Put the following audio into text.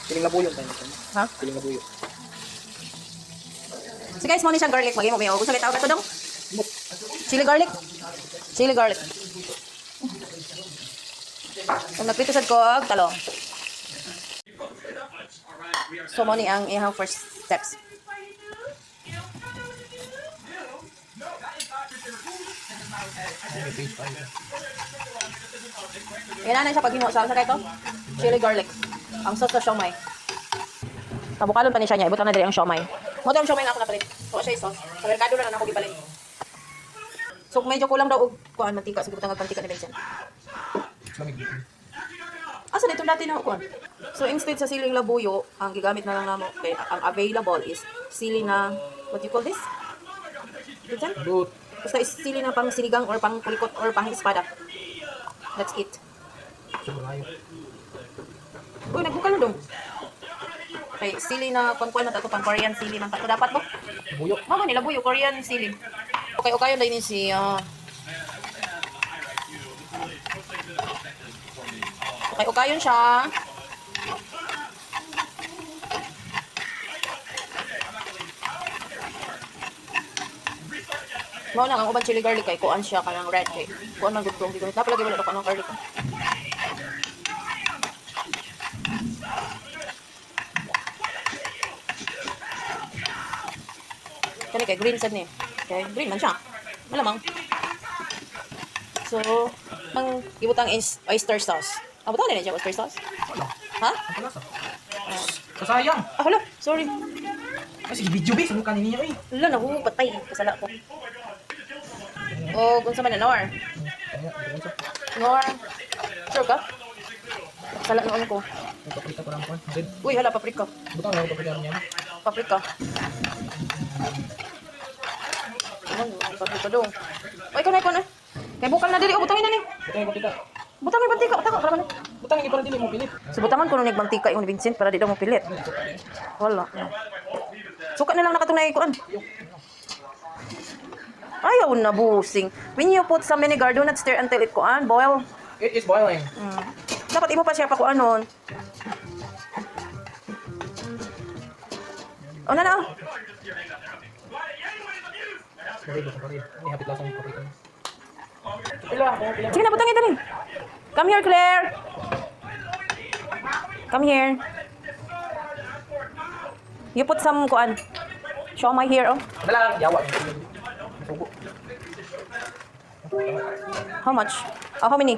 Siling labuyo tayo. Ha? Siling labuyo. So guys, mo ni siyang garlic. Maging mo may gusto kita ka to dong. Chili garlic. Chili garlic. So nagprito sad ko og talong. So mo ni ang ihang first steps. Yan na siya pag hinusa sa kay to. Chili garlic. Ang sauce sa siomai. Tabukalon pa ni siya niya. Ibutan na diri ang siomai. Mo to ang siomai na ako napalit. So siya sauce. Sa merkado na ako gipalit. So medyo kulang daw og kuan mantika siguro tangag mantika ni Vincent. Asa dito dati na kuan. So instead sa siling labuyo, ang gigamit na lang namo kay ang available is sili na what you call this? Vincent? But, Basta is sili na pang sinigang or pang kulikot or pang espada. That's it. sumulayo. Uy, nagbukal na dong. Okay, sili na kuan-kuan na tato pang Korean sili man tato dapat mo. Buyo. Mama nila buyo Korean sili. Okay, okay na ini si okay, ukayon siya. Mao na ang uban chili garlic kay kuan siya kanang red kay. Kuan man gud kong gigamit. Napalagi wala ko ng garlic. Kani kay green sad ni. Okay, green man siya. Malamang. So, ang ibutang is oyster sauce. Abutan din siya oyster sauce. Wala. Ha? Ang palasa. Kasayang. Ah, hala, sorry. Ay, sige, video ba? Saan kanin niya eh? Hala, patay. Kasala ko. O, kung sa man na, Nor. Kaya, ito. Nor. Sure ka? Kasala noon ko. Ang paprika ko lang po. Red. Uy, hala, paprika. Butang na ako paprika niya. Paprika. Ano, paprika dong. Uy, ikaw na. Kaya bukal na dili. O, butangin na ni. Butang yung paprika. Butang may mantika. Butang, para man. Butang yung para dili mo pilit. So, butangan ko nung nagmantika yung ni Vincent para di daw mo pilit. Wala. Sukat na lang nakatunay ko. Ayaw na busing. When you put some vinegar, do not stir until it boil. It is boiling. Dapat imo pa siya pa kuanon. O na na. Sorry, gusto pa rin. Hindi hapit lasang yung paprika. Pila. Sige na, butangin dali. Come here, Claire. Come here. You put some kuan. Show my here, oh. Dala, yawa. Sugo. How much? Oh, how many?